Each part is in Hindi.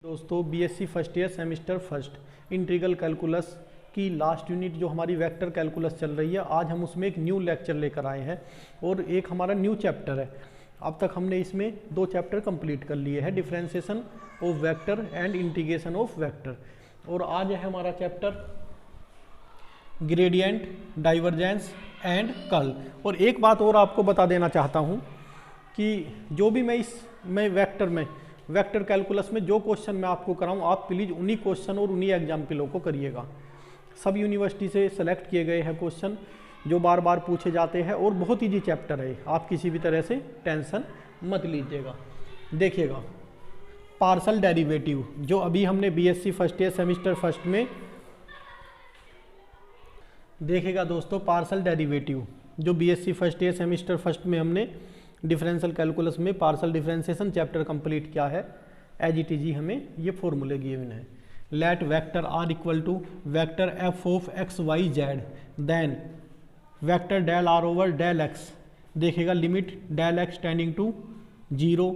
दोस्तों BSc first year semester first integral calculus की लास्ट यूनिट जो हमारी वेक्टर कैलकुलस चल रही है, आज हम उसमें एक न्यू लेक्चर लेकर आए हैं और एक हमारा न्यू चैप्टर है। अब तक हमने इसमें 2 चैप्टर कंप्लीट कर लिए हैं, differentiation of vector and integration of vector. और आज है हमारा chapter gradient, divergence and curl. और एक बात और आपको बता देना चाहता हूँ कि जो भी मैं वेक्टर कैलकुलस में जो क्वेश्चन मैं आपको कराऊं, आप प्लीज़ उन्हीं क्वेश्चन और उन्हीं एग्जाम्पलों को करिएगा। सब यूनिवर्सिटी से सेलेक्ट किए गए हैं क्वेश्चन जो बार बार पूछे जाते हैं और बहुत ईजी चैप्टर है, आप किसी भी तरह से टेंशन मत लीजिएगा। देखिएगा पार्शल डेरिवेटिव, जो अभी हमने BSc first year semester first में देखेगा दोस्तों, पार्शल डेरिवेटिव जो BSc first year semester first में हमने डिफरेंशियल कैलकुलस में पार्शल डिफरेंशिएशन चैप्टर कंप्लीट किया है। एज इट इज हमें ये फॉर्मूले गिवन है। Let vector R equal to vector F of X Y Z, then vector del R over del X. देखिएगा limit del X tending to 0,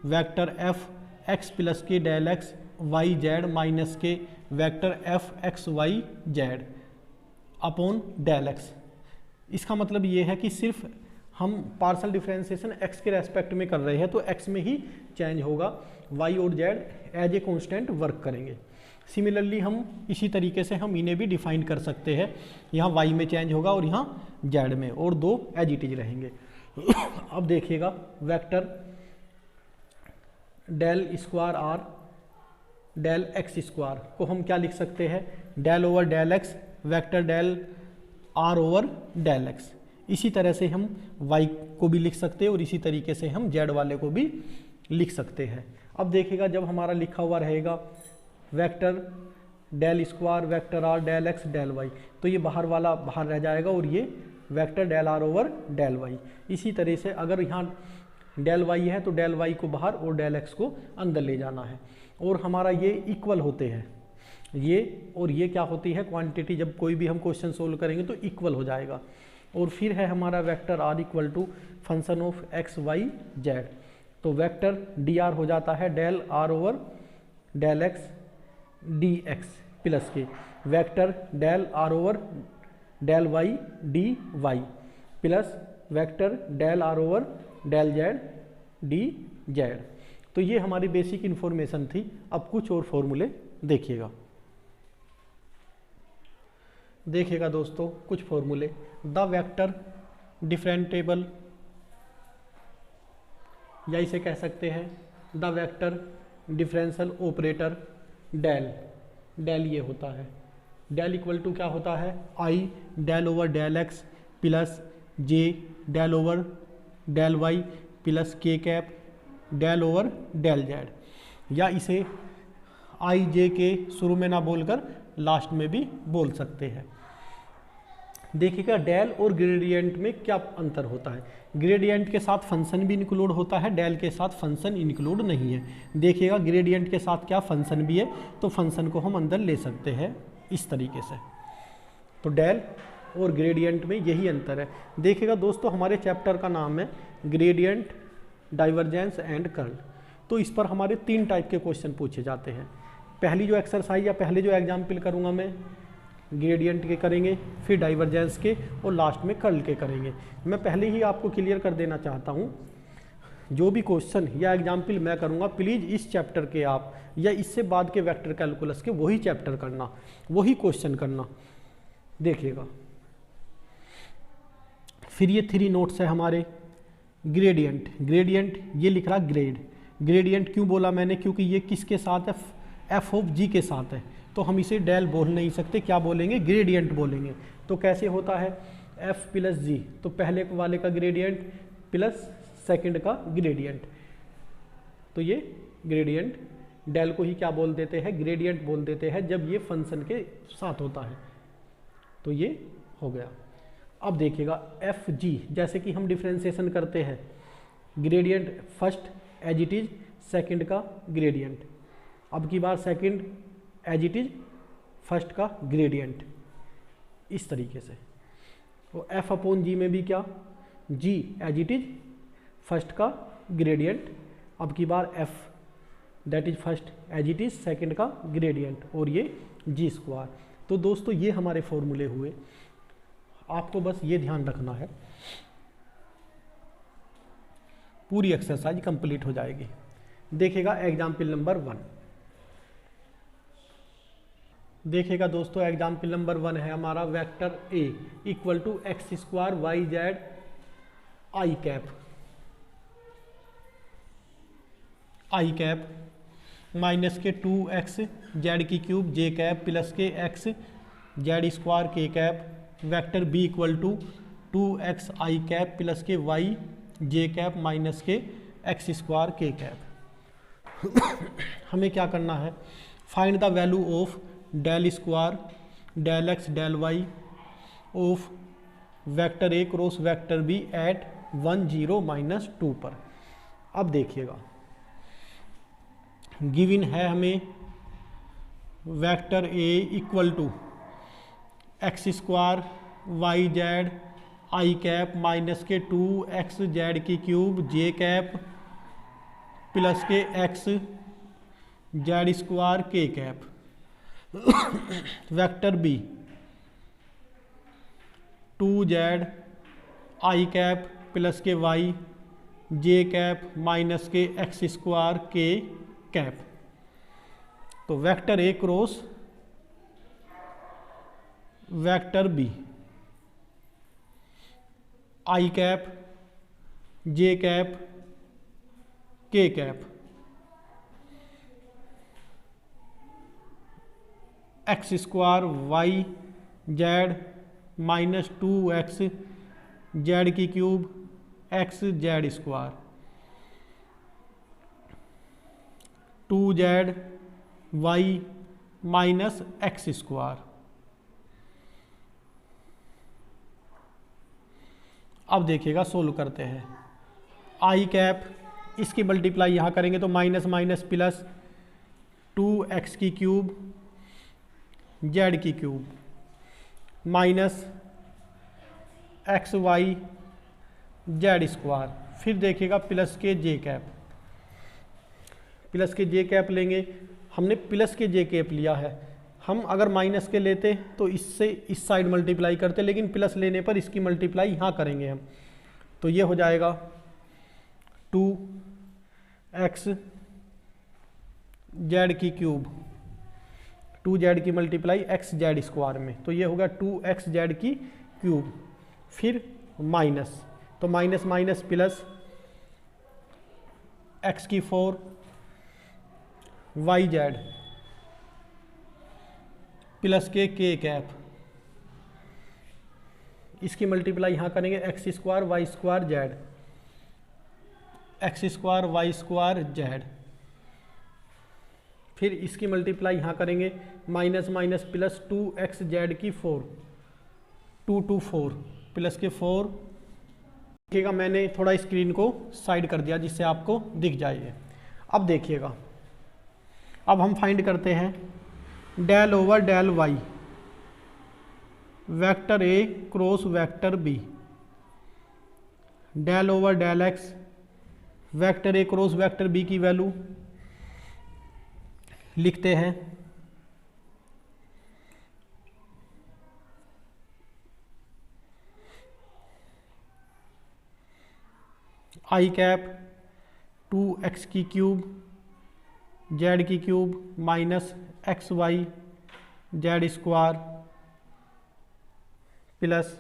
vector F X plus के del X Y Z minus के vector F X Y Z upon del X. इसका मतलब ये है कि सिर्फ हम पार्शल डिफरेंशिएशन x के रेस्पेक्ट में कर रहे हैं तो x में ही चेंज होगा, y और z as a constant work करेंगे। सिमिलरली हम इसी तरीके से हम इन्हें भी डिफाइन कर सकते हैं, यहाँ y में चेंज होगा और यहाँ z में, और 2 एज इट इज रहेंगे। अब देखिएगा vector del square R del X square को हम क्या लिख सकते हैं, del over del X vector del R over del X. इसी तरह से हम y को भी लिख सकते हैं और इसी तरीके से हम z वाले को भी लिख सकते हैं। अब देखिएगा जब हमारा लिखा हुआ रहेगा vector del square vector R del X del y, तो ये बाहर वाला बाहर रह जाएगा और ये vector del R over del y। इसी तरह से अगर यहाँ डेल y है तो डेल y को बाहर और डेल x को अंदर ले जाना है। और हमारा ये इक्वल होते हैं, ये और ये क्या होती है क्वांटिटी, जब कोई भी हम क्वेश्चन सोल्व करेंगे तो इक्वल हो जाएगा। और फिर है हमारा vector R equal to function of X Y Z, तो वेक्टर डी आर हो जाता है del R over del X D X plus के vector del R over del Y D Y plus vector del R over del Z D Z. तो ये हमारी बेसिक इन्फॉर्मेशन थी। अब कुछ और फॉर्मूले देखिएगा दोस्तों कुछ फॉर्मूले। द वेक्टर डिफरेंटेबल, या इसे कह सकते हैं the vector differential operator del ये होता है, डेल इक्वल टू क्या होता है, I del over del X plus J del over del Y plus K cap del over del Z. या इसे आई जे के शुरू में ना बोलकर लास्ट में भी बोल सकते हैं। देखिएगा डेल और ग्रेडियंट में क्या अंतर होता है। ग्रेडियंट के साथ फंक्शन भी इंक्लूड होता है, डेल के साथ फंक्शन इंक्लूड नहीं है। देखिएगा ग्रेडियंट के साथ क्या फंक्शन भी है, तो फंक्शन को हम अंदर ले सकते हैं इस तरीके से। तो डेल और ग्रेडियंट में यही अंतर है। देखिएगा दोस्तों हमारे चैप्टर का नाम है ग्रेडियंट, डाइवर्जेंस एंड कर्ल। तो इस पर हमारे 3 टाइप के क्वेश्चन पूछे जाते हैं। पहली जो एक्सरसाइज या पहले जो एग्जाम्पल करूँगा मैं, ग्रेडियंट के करेंगे, फिर डाइवर्जेंस के और लास्ट में कर्ल के करेंगे। मैं पहले ही आपको क्लियर कर देना चाहता हूँ, जो भी क्वेश्चन या एग्जाम्पल मैं करूँगा प्लीज़ इस चैप्टर के आप या इससे बाद के वेक्टर कैलकुलस के वही चैप्टर करना, वही क्वेश्चन करना। देखिएगा फिर ये 3 नोट्स है हमारे। ग्रेडियंट ये लिख रहा ग्रेडियंट क्यों बोला मैंने, क्योंकि ये किसके साथ है, एफ ऑफ जी के साथ है, तो हम इसे डेल बोल नहीं सकते, क्या बोलेंगे, ग्रेडियंट बोलेंगे। तो कैसे होता है, एफ प्लस जी, तो पहले वाले का ग्रेडियंट प्लस सेकंड का ग्रेडियंट, तो ये ग्रेडियंट। डेल को ही क्या बोल देते हैं, ग्रेडियंट बोल देते हैं जब ये फंक्शन के साथ होता है। तो ये हो गया। अब देखिएगा एफ जी, जैसे कि हम डिफ्रेंशिएशन करते हैं, gradient first as it is second का ग्रेडियंट, अब की बार second as it is first का ग्रेडियंट, इस तरीके से। तो एफ अपॉन जी में भी क्या, G as it is first का ग्रेडियंट, अब की बार F that is first as it is second का ग्रेडियंट, और ये जी स्क्वायर। तो दोस्तों ये हमारे फॉर्मूले हुए, आपको बस ये ध्यान रखना है, पूरी एक्सरसाइज कंप्लीट हो जाएगी। देखिएगा एग्जाम्पल नंबर 1, देखिएगा दोस्तों एग्जाम्पल नंबर 1 है हमारा vector A equal to X square Y Z I cap minus के 2x जेड की क्यूब जे कैप प्लस के x Z square K cap vector B equal to 2x I cap plus के y जे कैप माइनस के x स्क्वायर के कैप। हमें क्या करना है, find the value of del square del X del Y of vector A cross vector B at 1 0 -2 पर। अब देखिएगा गिवन है हमें vector A equal to X square Y Z I cap minus के 2x जेड की क्यूब जे कैप प्लस के x Z square K cap. Vector B 2z I cap plus के y जे कैप माइनस के x स्क्वायर के कैप। तो vector A cross vector B I cap J cap K cap X square Y Z minus 2x Z की cube x Z square 2z Y minus X square. अब देखिएगा सोल्व करते हैं, आई कैप इसकी मल्टीप्लाई यहाँ करेंगे तो माइनस माइनस प्लस 2x की क्यूब जेड की cube minus X Y Z square. फिर देखिएगा प्लस के जे कैप, प्लस के जे कैप लेंगे, हमने प्लस के जे कैप लिया है, हम अगर माइनस के लेते तो इससे इस साइड मल्टीप्लाई करते, लेकिन प्लस लेने पर इसकी मल्टीप्लाई यहाँ करेंगे हम, तो ये हो जाएगा 2x जेड की क्यूब 2z की मल्टीप्लाई x जेड स्क्वायर में, तो ये होगा 2x जेड की क्यूब। फिर माइनस, तो माइनस माइनस प्लस x की 4 Y Z plus K cap, इसकी मल्टीप्लाई यहाँ करेंगे X square Y square Z X square Y square Z. फिर इसकी मल्टीप्लाई यहाँ करेंगे minus minus plus 2x Z की 4 2 2 4 प्लस के 4। देखिएगा मैंने थोड़ा स्क्रीन को साइड कर दिया जिससे आपको दिख जाए। अब देखिएगा, अब हम फाइंड करते हैं del over del Y vector A cross vector B del over del X vector A cross vector B की वैल्यू लिखते हैं। आई कैप 2x की क्यूब जेड की cube minus X Y Z square plus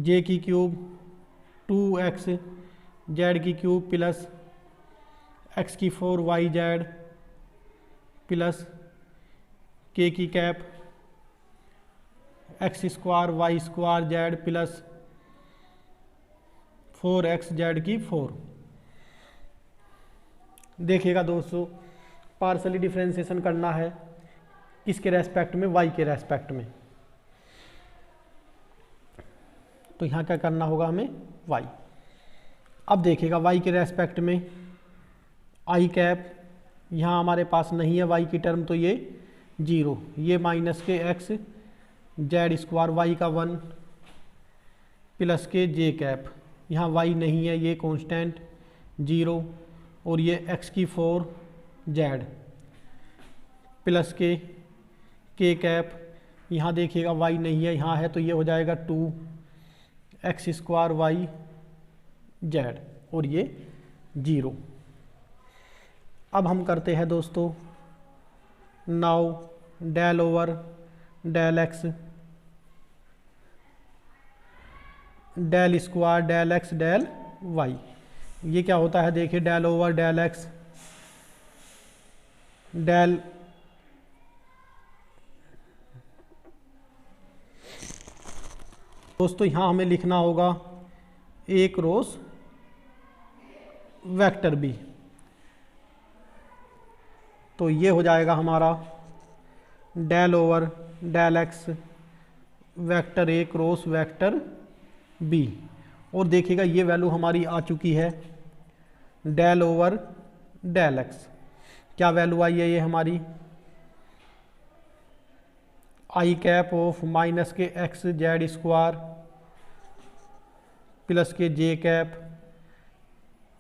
J की क्यूब 2x जेड की क्यूब प्लस x की 4 वाई जेड प्लस के K cap X square Y square Z plus 4x Z की 4। देखिएगा दोस्तों, पार्शली डिफरेंशिएशन करना है किसके रेस्पेक्ट में, y के रेस्पेक्ट में, तो यहाँ क्या करना होगा हमें y। अब देखिएगा y के रेस्पेक्ट में आई कैप यहाँ हमारे पास नहीं है y की टर्म, तो ये 0, ये माइनस के x जेड स्क्वायर y का 1 प्लस के जे कैप, यहाँ y नहीं है, ये कांस्टेंट 0 और ये एक्स की 4 जेड प्लस के कैप, यहाँ देखिएगा वाई नहीं है, यहाँ है, तो ये हो जाएगा 2x² वाई जेड और ये 0। अब हम करते हैं दोस्तों now del over del X del square del X del Y. ये क्या होता है देखिए, del over del X del दोस्तों यहाँ हमें लिखना होगा ए क्रॉस वेक्टर बी, तो ये हो जाएगा हमारा del over del X vector A cross vector B. और देखिएगा ये वैल्यू हमारी आ चुकी है डेल ओवर डेल एक्स। क्या वैल्यू आई है ये हमारी, आई कैप ऑफ माइनस के एक्स जेड स्क्वायर प्लस के जे कैप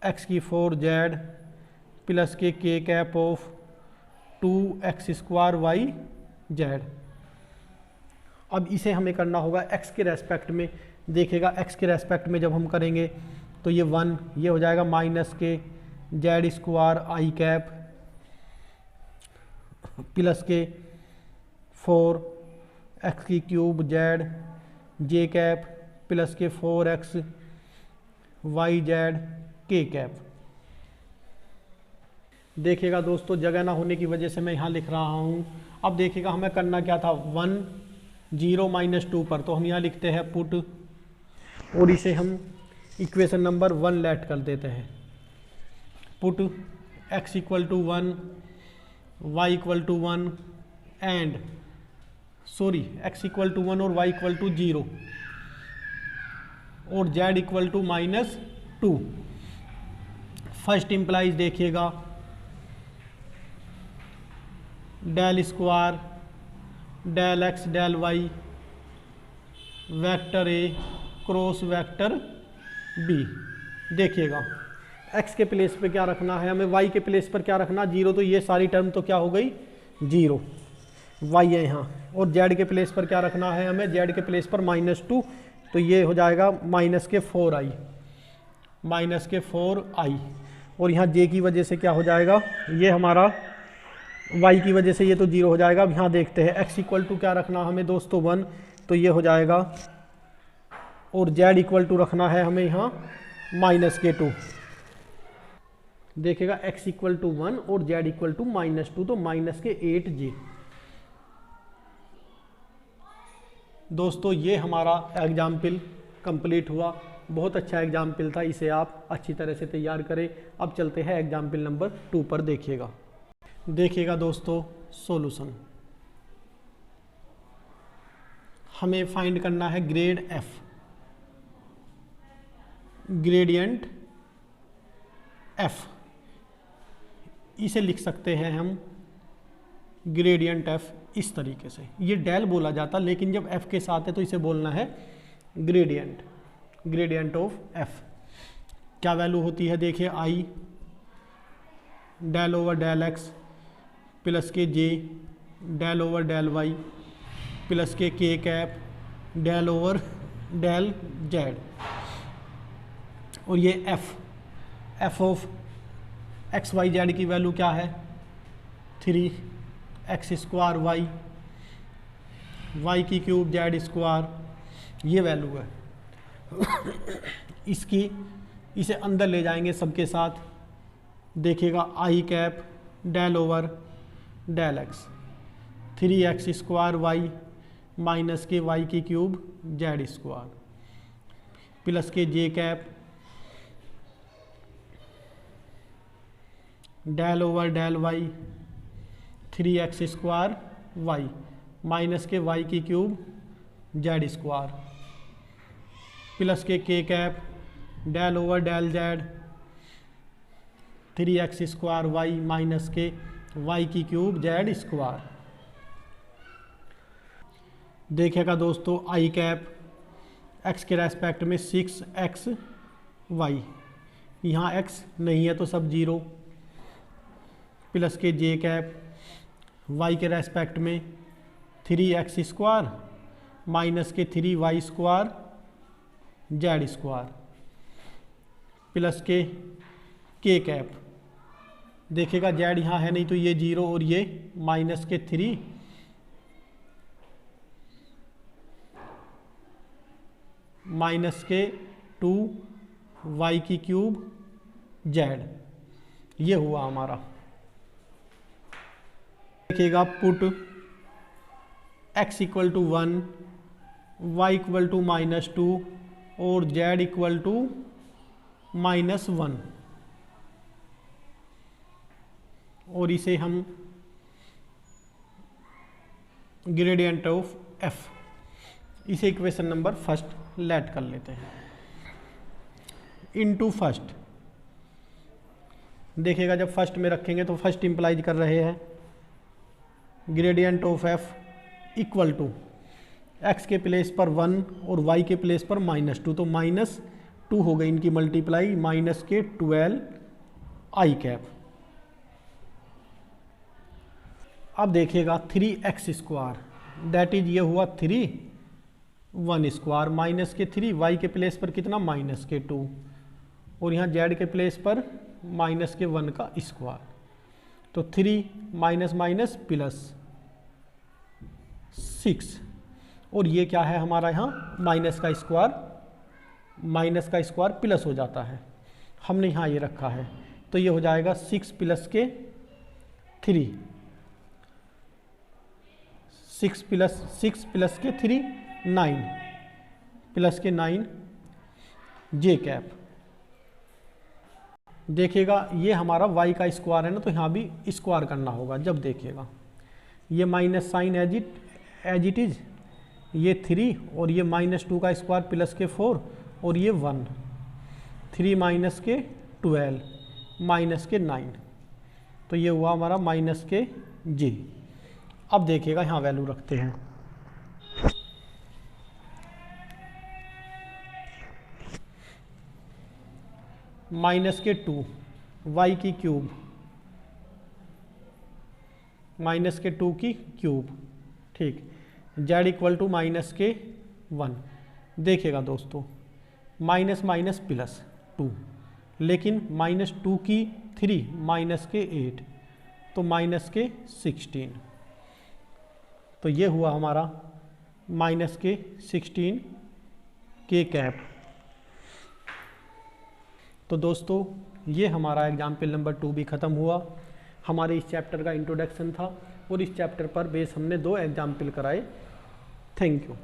एक्स की 4 Z plus K cap of 2x² Y Z. अब इसे हमें करना होगा x के रेस्पेक्ट में। देखिएगा x के रेस्पेक्ट में जब हम करेंगे तो ये 1, ये हो जाएगा माइनस के जेड स्क्वायर आई कैप प्लस के 4x की cube Z J cap plus के 4x वाई जेड के कैप। देखिएगा दोस्तों जगह ना होने की वजह से मैं यहाँ लिख रहा हूँ। अब देखिएगा हमें करना क्या था, 1 0 -2 पर, तो हम यहाँ लिखते हैं पुट और इसे हम इक्वेशन नंबर 1 लेट कर देते हैं। Put x = 1 y = 1 and sorry x = 1 और y = 0 और z = -2। फर्स्ट इम्प्लाइज देखिएगा del square del X del Y vector A cross vector B. देखिएगा x के प्लेस पे क्या रखना है हमें, y के प्लेस पर क्या रखना, 0, तो ये सारी टर्म तो क्या हो गई 0, y है यहाँ। और z के प्लेस पर क्या रखना है हमें, z के प्लेस पर -2, तो ये हो जाएगा -4i। और यहाँ j की वजह से क्या हो जाएगा, ये हमारा y की वजह से ये तो 0 हो जाएगा। अब यहाँ देखते हैं x = क्या रखना हमें दोस्तों 1, तो ये हो जाएगा, और z = रखना है हमें यहाँ -2। देखिएगा x = 1 और z = -2, तो -8j। दोस्तों ये हमारा एग्जाम्पल कंप्लीट हुआ। बहुत अच्छा एग्जाम्पल था, इसे आप अच्छी तरह से तैयार करें। अब चलते हैं एग्जाम्पल नंबर 2 पर। देखिएगा दोस्तों सॉल्यूशन। हमें फाइंड करना है ग्रेड f, ग्रेडियंट f। इसे लिख सकते हैं हम ग्रेडियंट f इस तरीके से। ये डेल बोला जाता, लेकिन जब f के साथ है तो इसे बोलना है ग्रेडियंट ऑफ f। क्या वैल्यू होती है देखिए, i del over del x plus के j del over del y plus K cap del over del z। और ये f of X Y Z की वैल्यू क्या है, 3x² y की क्यूब जेड स्क्वायर, ये वैल्यू है। इसे अंदर ले जाएंगे सबके साथ। देखिएगा I cap del over del X 3x² y minus के y की क्यूब जेड स्क्वायर प्लस के J cap del over del y 3x² y minus के y की cube Z square plus K cap del over del z 3x² y minus के y की क्यूब जेड स्क्वायर। देखिएगा दोस्तों आई कैप x के रेस्पेक्ट में 6x y यहाँ x नहीं है तो सब 0 प्लस के जे कैप y के रेस्पेक्ट में 3x² माइनस के 3y² z² plus K cap. देखिएगा z यहाँ है नहीं तो ये 0 और ये माइनस के 3 माइनस के 2y³ z। ये हुआ हमारा। देखिएगा put x equal to 1, y equal to -2 और z इक्वल टू -1 और इसे हम ग्रेडियंट ऑफ f, इसे इक्वेशन नंबर फर्स्ट लेट कर लेते हैं इनटू फर्स्ट। देखिएगा जब फर्स्ट में रखेंगे तो फर्स्ट इंप्लाइज कर रहे हैं gradient of f equal to x के प्लेस पर 1 और y के प्लेस पर -2, तो -2 हो गई इनकी मल्टीप्लाई माइनस के 12i²। अब देखिएगा 3x² दैट इज ये हुआ 3 1² माइनस के 3 y के प्लेस पर कितना माइनस के 2 और यहाँ z के प्लेस पर माइनस के 1 का स्क्वायर, तो 3 माइनस माइनस प्लस 6 और ये क्या है हमारा यहाँ माइनस का स्क्वायर प्लस हो जाता है, हमने यहाँ ये रखा है तो ये हो जाएगा 6 प्लस के 3 6 प्लस के 3 9 प्लस के 9 जे कैप। देखिएगा ये हमारा y का स्क्वायर है ना, तो यहाँ भी स्क्वायर करना होगा। जब देखिएगा ये minus sign as it is ये 3 और ये -2 का स्क्वायर प्लस के 4 और ये 1 3 माइनस के 12 माइनस के 9, तो ये हुआ हमारा माइनस के जे। अब देखिएगा यहाँ वैल्यू रखते हैं माइनस के 2 y³ माइनस के 2 की क्यूब, ठीक, z इक्वल टू माइनस के 1। देखिएगा दोस्तों माइनस माइनस प्लस 2, लेकिन -2 की 3 माइनस के 8 तो माइनस के 16, तो ये हुआ हमारा माइनस के 16 के कैप। तो दोस्तों ये हमारा एग्जाम्पल नंबर 2 भी ख़त्म हुआ। हमारे इस चैप्टर का इंट्रोडक्शन था और इस चैप्टर पर बेस हमने 2 एग्जाम्पल कराए। Thank you.